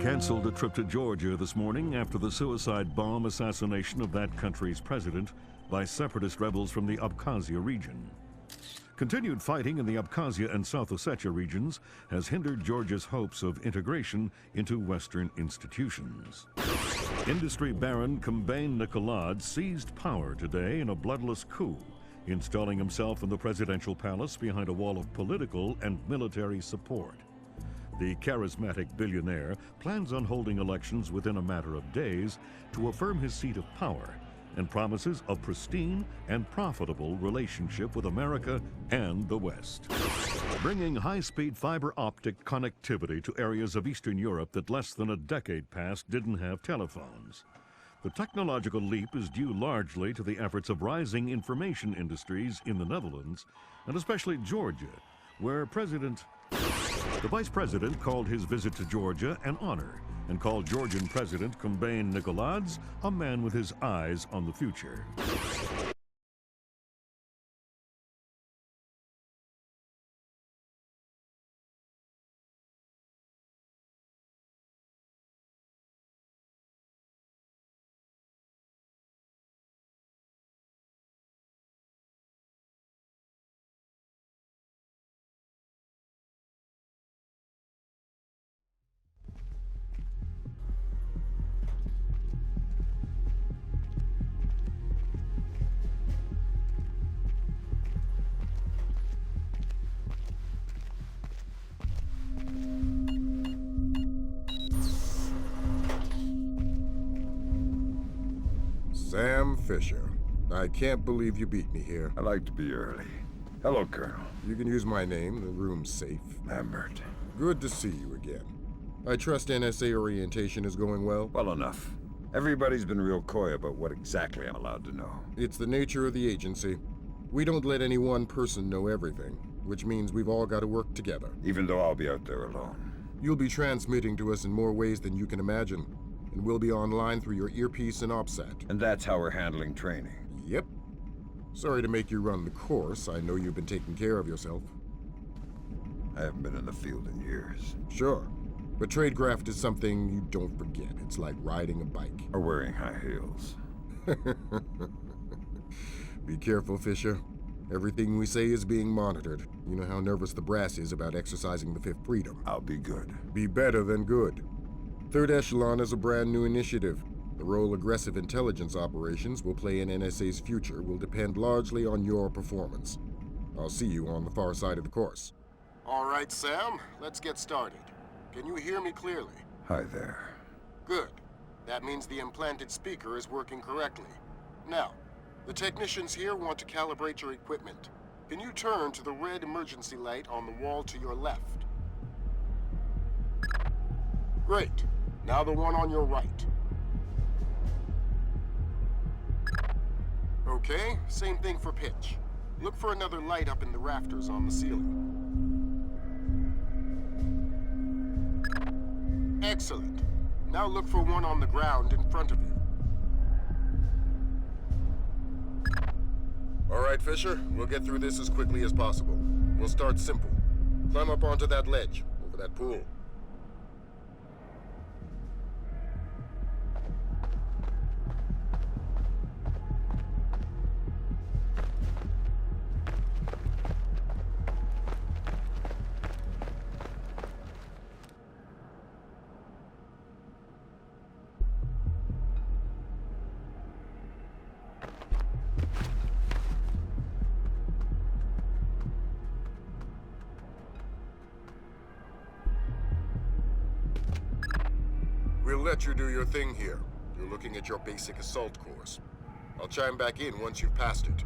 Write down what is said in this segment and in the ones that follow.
canceled a trip to Georgia this morning after the suicide bomb assassination of that country's president by separatist rebels from the Abkhazia region. Continued fighting in the Abkhazia and South Ossetia regions has hindered Georgia's hopes of integration into Western institutions. Industry baron Kombain Nikolad seized power today in a bloodless coup, installing himself in the presidential palace behind a wall of political and military support. The charismatic billionaire plans on holding elections within a matter of days to affirm his seat of power and promises a pristine and profitable relationship with America and the West. Bringing high-speed fiber optic connectivity to areas of Eastern Europe that less than a decade past didn't have telephones. The technological leap is due largely to the efforts of rising information industries in the Netherlands, and especially Georgia, where the Vice President called his visit to Georgia an honor and called Georgian President Kombain Nikolads a man with his eyes on the future. Sam Fisher. I can't believe you beat me here. I like to be early. Hello, Colonel. You can use my name. The room's safe. Lambert. Good to see you again. I trust NSA orientation is going well? Well enough. Everybody's been real coy about what exactly I'm allowed to know. It's the nature of the agency. We don't let any one person know everything, which means we've all got to work together. Even though I'll be out there alone. You'll be transmitting to us in more ways than you can imagine, and we'll be online through your earpiece and OPSAT. And that's how we're handling training. Yep. Sorry to make you run the course. I know you've been taking care of yourself. I haven't been in the field in years. Sure. But tradecraft is something you don't forget. It's like riding a bike. Or wearing high heels. Be careful, Fisher. Everything we say is being monitored. You know how nervous the brass is about exercising the Fifth Freedom. I'll be good. Be better than good. Third Echelon is a brand new initiative. The role aggressive intelligence operations will play in NSA's future will depend largely on your performance. I'll see you on the far side of the course. All right, Sam, let's get started. Can you hear me clearly? Hi there. Good. That means the implanted speaker is working correctly. Now, the technicians here want to calibrate your equipment. Can you turn to the red emergency light on the wall to your left? Great. Now the one on your right. Okay, same thing for pitch. Look for another light up in the rafters on the ceiling. Excellent. Now look for one on the ground in front of you. All right, Fisher, we'll get through this as quickly as possible. We'll start simple. Climb up onto that ledge, over that pool. We'll let you do your thing here. You're looking at your basic assault course. I'll chime back in once you've passed it.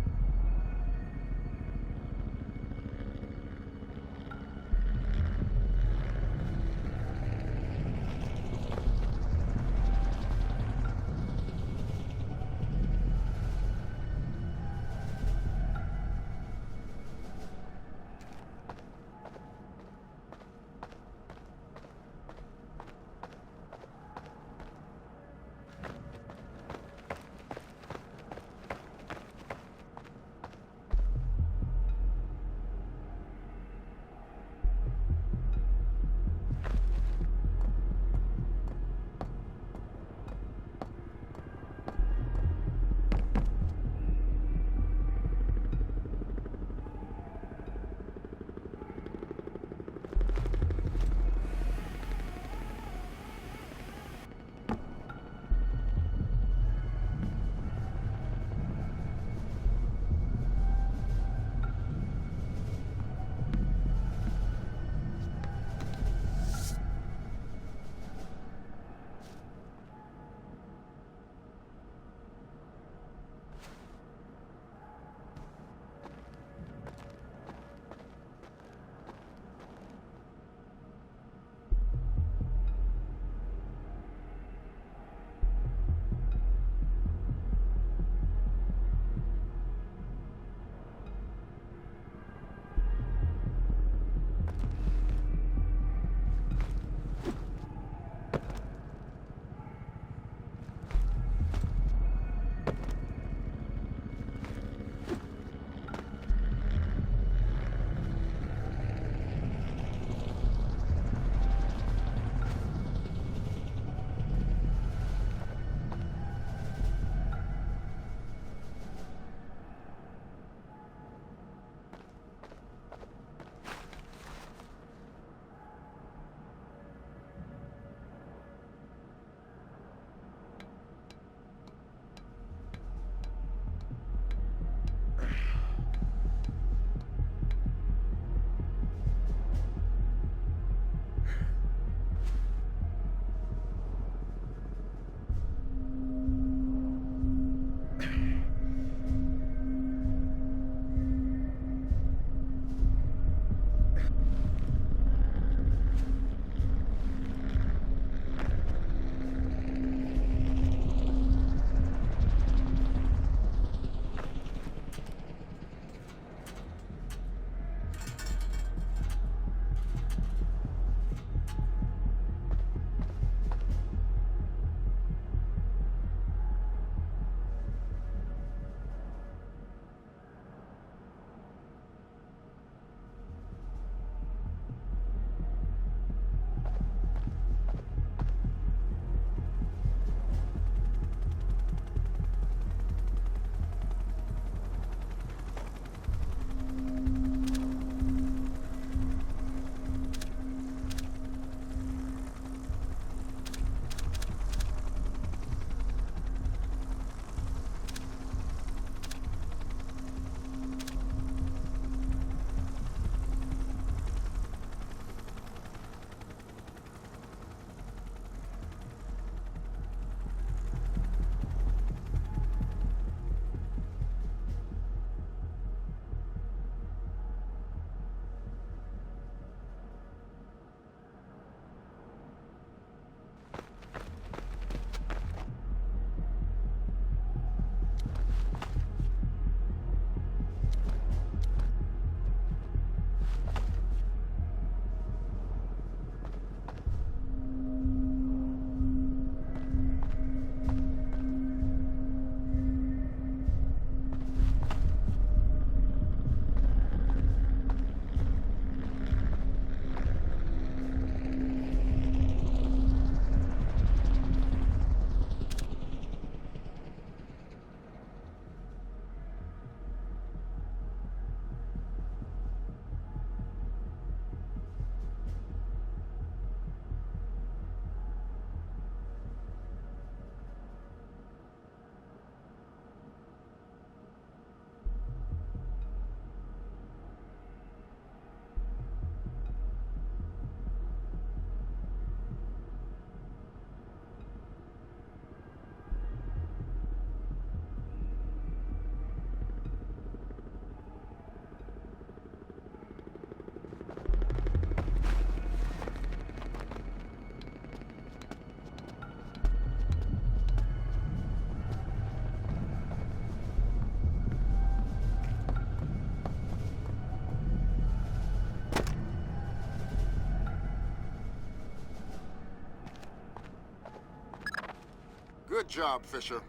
Good job, Fisher.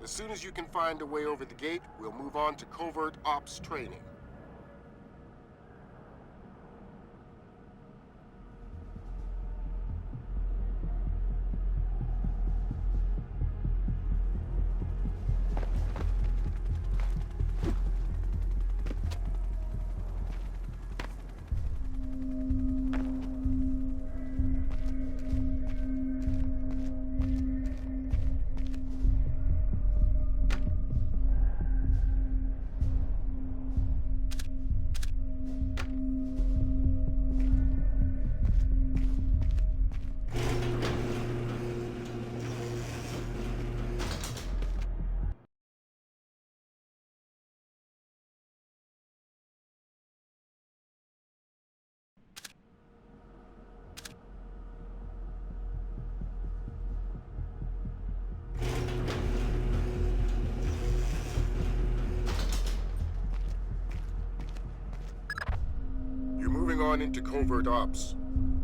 As soon as you can find a way over the gate, we'll move on to covert ops training. Moving on into covert ops.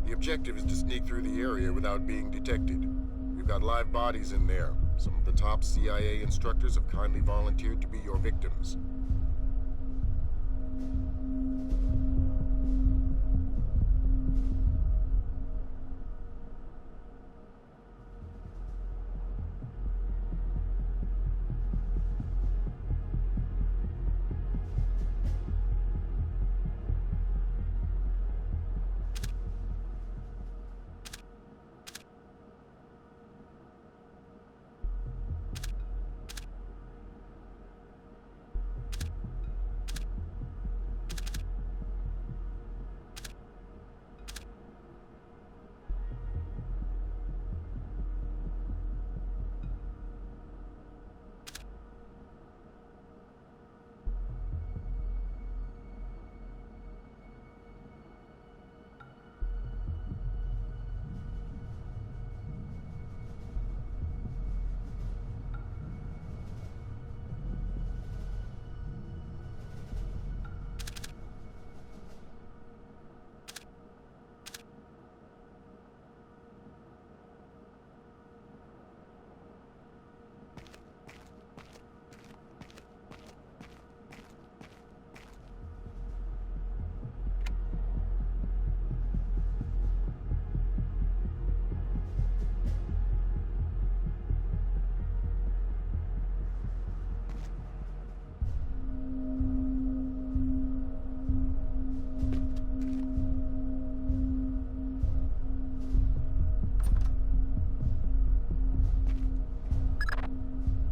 The objective is to sneak through the area without being detected. We've got live bodies in there. Some of the top CIA instructors have kindly volunteered to be your victims.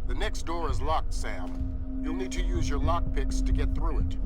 The next door is locked, Sam. You'll need to use your lockpicks to get through it.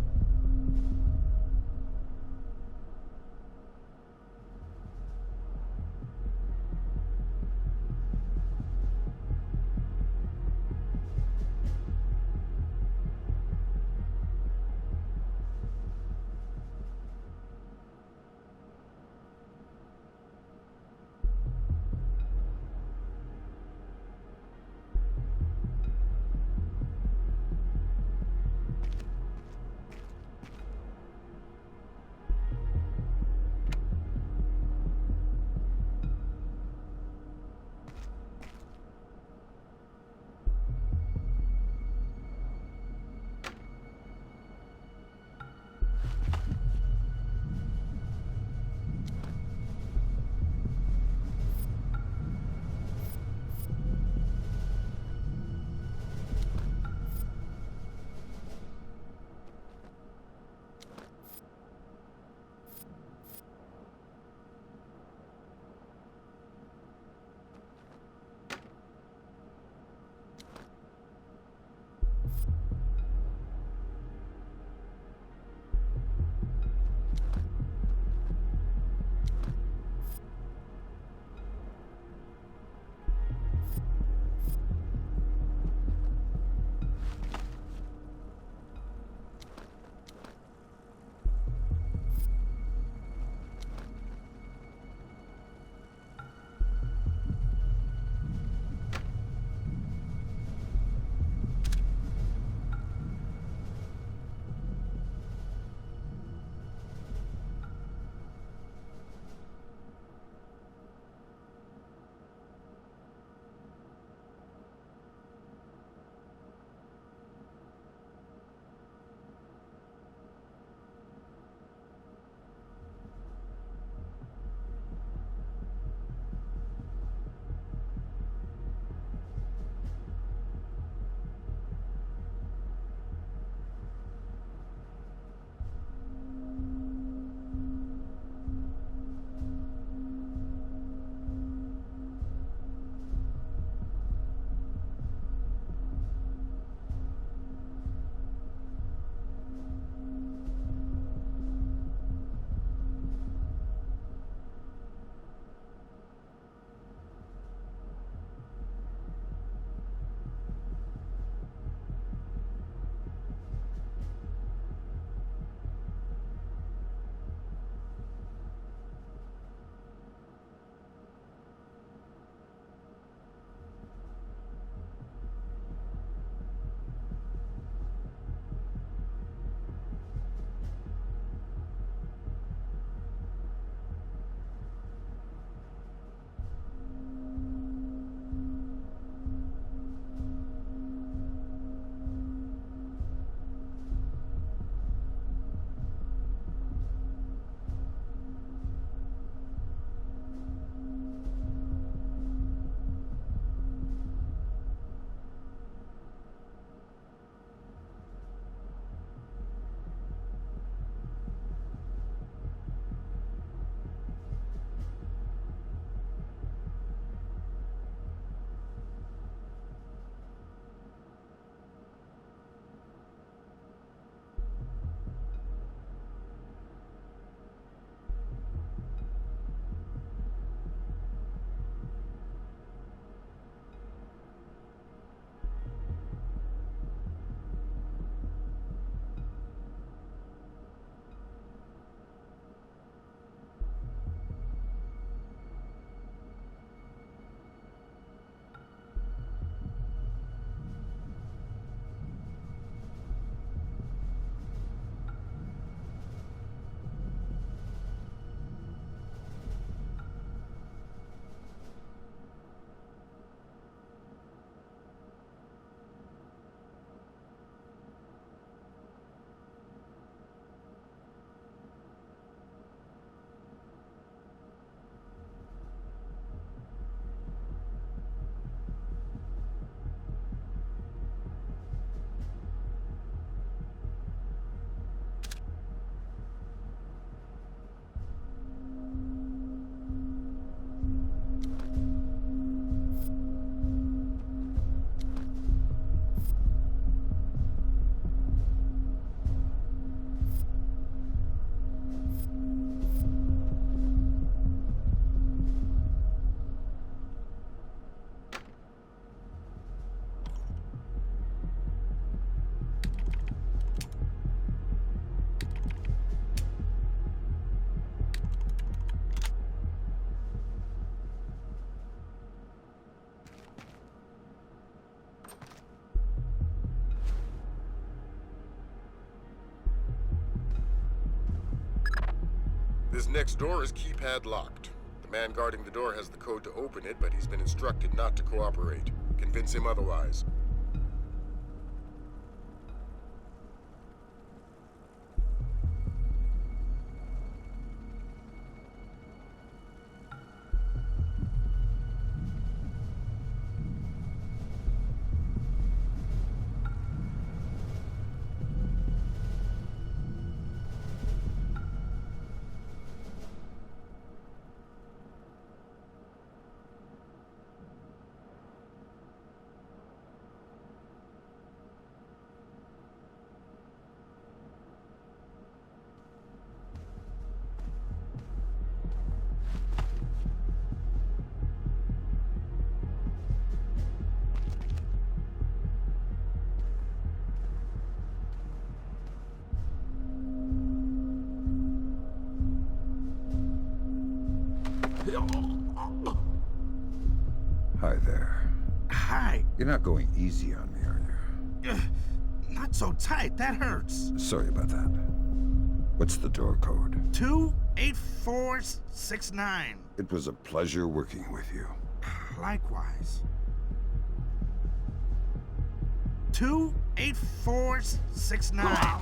This next door is keypad locked. The man guarding the door has the code to open it, but he's been instructed not to cooperate. Convince him otherwise. Hi there. Hi. You're not going easy on me, are you? Not so tight. That hurts. Sorry about that. What's the door code? 28469. It was a pleasure working with you. Likewise. 28469.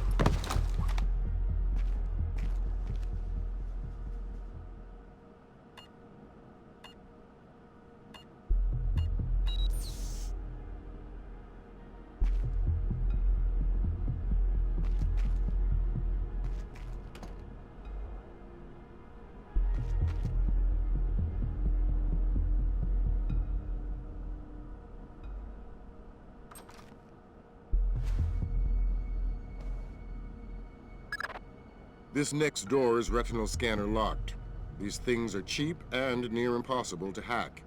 This next door is retinal scanner locked. These things are cheap and near impossible to hack.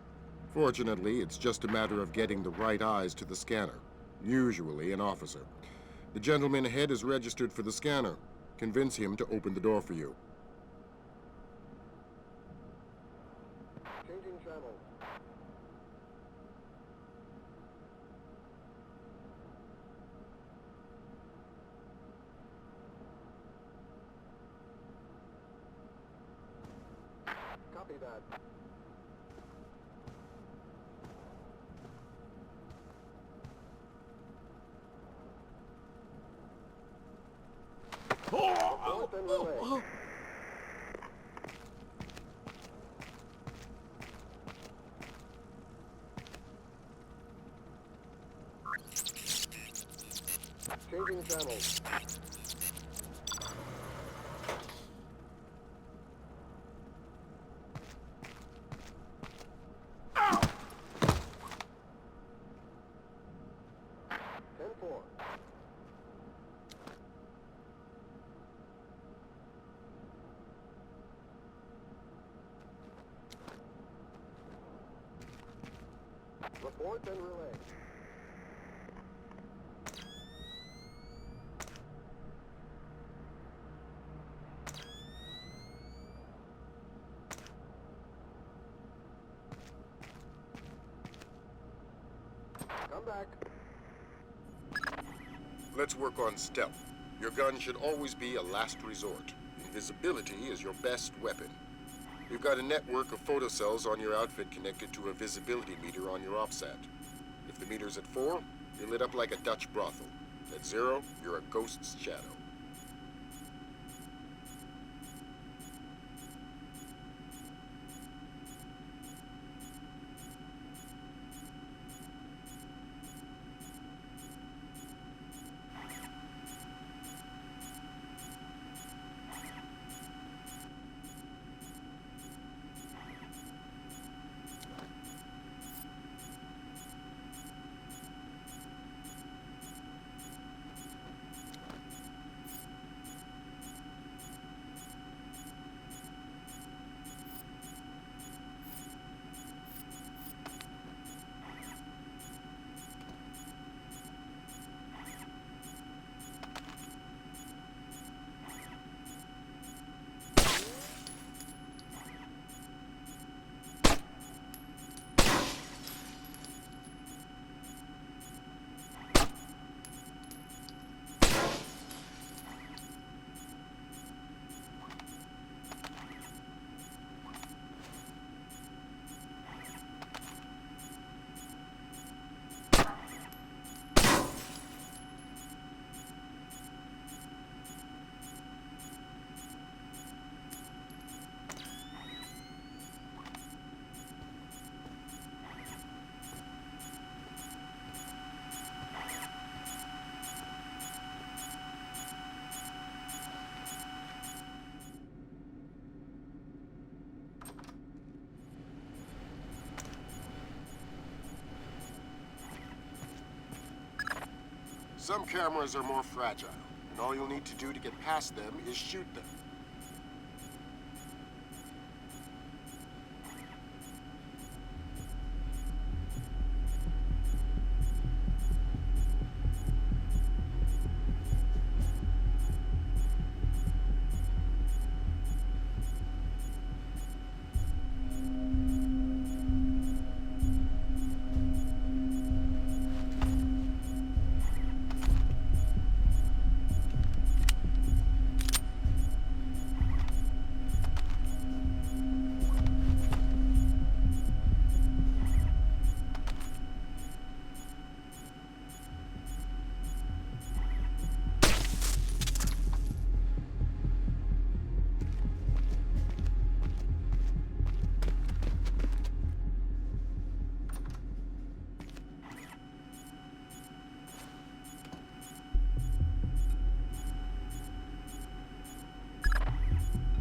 Fortunately, it's just a matter of getting the right eyes to the scanner, usually an officer. The gentleman ahead is registered for the scanner. Convince him to open the door for you. Changing channel. Copy that. Report and relay. Changing channels. Report and relay. Come back. Let's work on stealth. Your gun should always be a last resort. Invisibility is your best weapon. You've got a network of photocells on your outfit connected to a visibility meter on your OPSAT. If the meter's at 4, you're lit up like a Dutch brothel. At 0, you're a ghost's shadow. Some cameras are more fragile, and all you'll need to do to get past them is shoot them.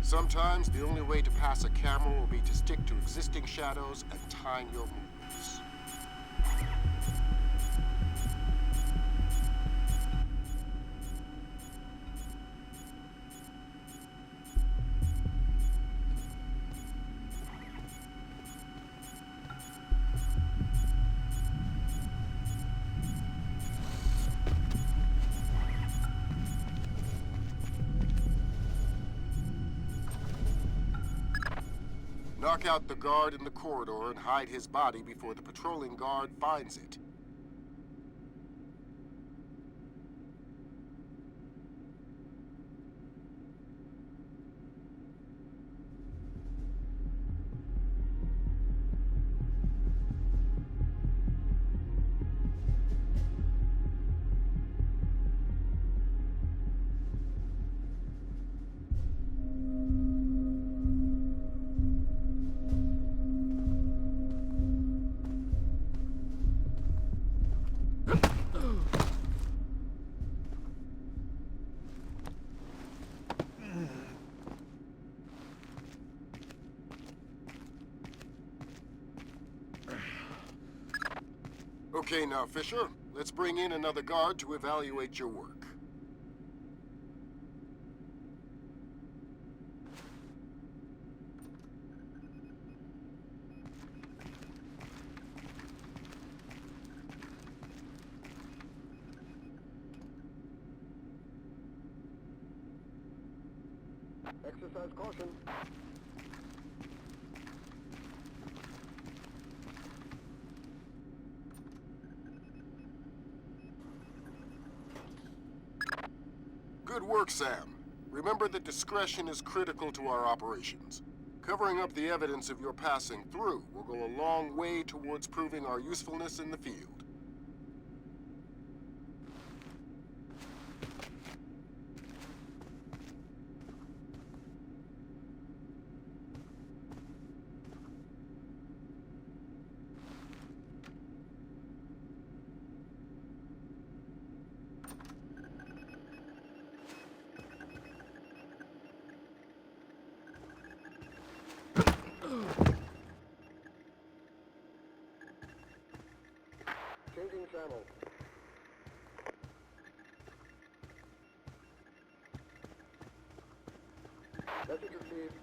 Sometimes the only way to pass a camera will be to stick to existing shadows and time your movements. Knock out the guard in the corridor and hide his body before the patrolling guard finds it. Okay now, Fisher. Let's bring in another guard to evaluate your work. Exercise caution. Good work, Sam. Remember that discretion is critical to our operations. Covering up the evidence of your passing through will go a long way towards proving our usefulness in the field. Changing channel. Message received.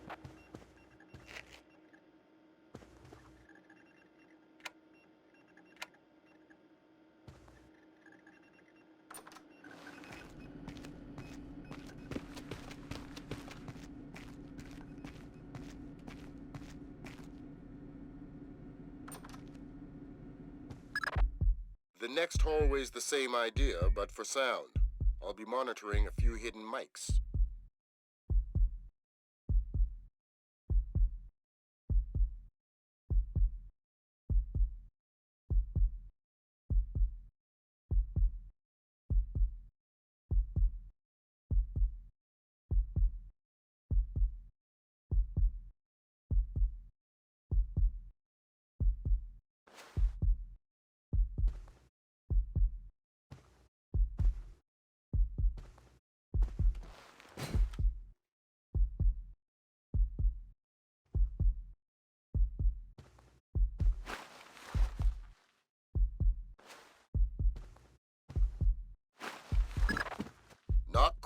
The next hallway's the same idea, but for sound. I'll be monitoring a few hidden mics.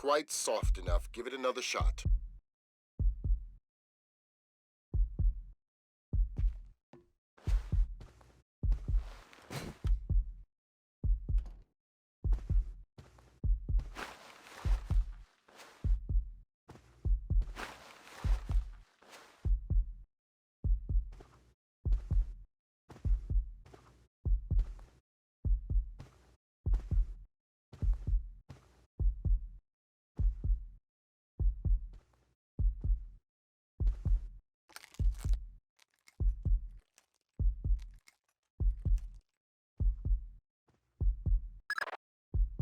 quite soft enough. Give it another shot.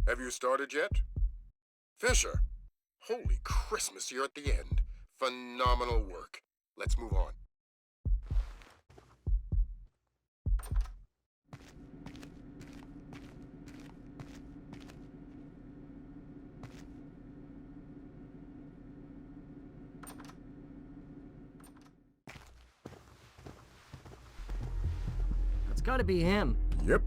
Have you started yet? Fisher! Holy Christmas, you're at the end. Phenomenal work. Let's move on. It's gotta be him. Yep.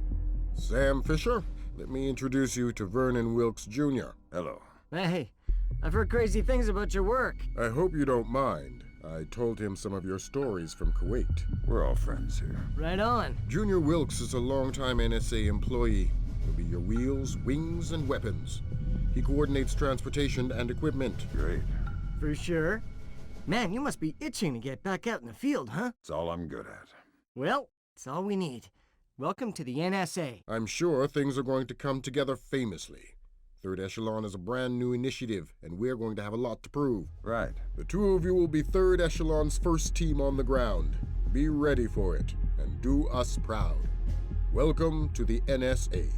Sam Fisher, let me introduce you to Vernon Wilkes Jr. Hello. Hey, I've heard crazy things about your work. I hope you don't mind. I told him some of your stories from Kuwait. We're all friends here. Right on. Junior Wilkes is a longtime NSA employee. He'll be your wheels, wings, and weapons. He coordinates transportation and equipment. Great. For sure. Man, you must be itching to get back out in the field, huh? It's all I'm good at. Well, it's all we need. Welcome to the NSA. I'm sure things are going to come together famously. Third Echelon is a brand new initiative, and we're going to have a lot to prove. Right. The two of you will be Third Echelon's first team on the ground. Be ready for it, and do us proud. Welcome to the NSA.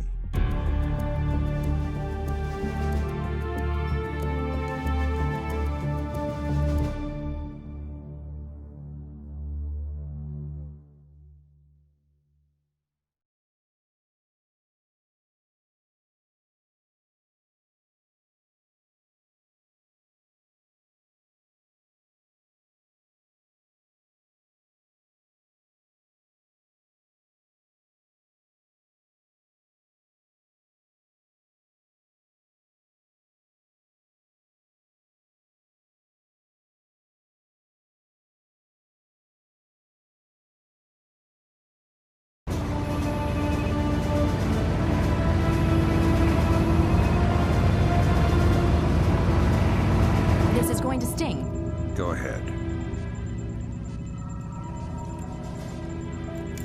This is going to sting. Go ahead.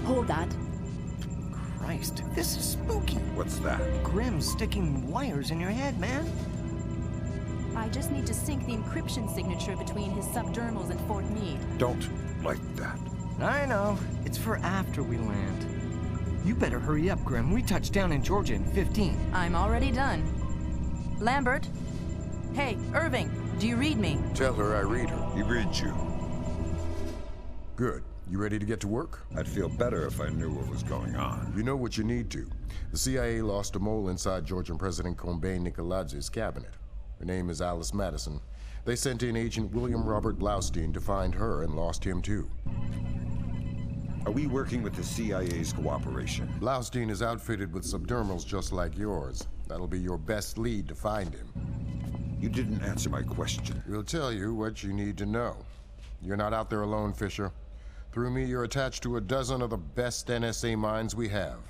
Hold that. Christ, this is spooky. What's that? Grim sticking wires in your head, man. I just need to sync the encryption signature between his subdermals and Fort Meade. Don't like that. I know. It's for after we land. You better hurry up, Grim. We touch down in Georgia in 15. I'm already done. Lambert? Hey, Irving, do you read me? Tell her I read her. He reads you. Good. You ready to get to work? I'd feel better if I knew what was going on. You know what you need to. The CIA lost a mole inside Georgian President Kombay Nikoladzi's cabinet. Her name is Alice Madison. They sent in Agent William Robert Blaustein to find her and lost him too. Are we working with the CIA's cooperation? Blaustein is outfitted with subdermals just like yours. That'll be your best lead to find him. You didn't answer my question. We'll tell you what you need to know. You're not out there alone, Fisher. Through me, you're attached to a dozen of the best NSA minds we have.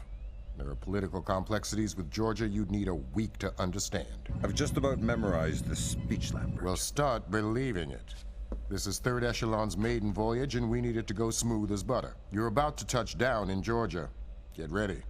There are political complexities with Georgia you'd need a week to understand. I've just about memorized the speech, Lambert. Well, start believing it. This is Third Echelon's maiden voyage, and we need it to go smooth as butter. You're about to touch down in Georgia. Get ready.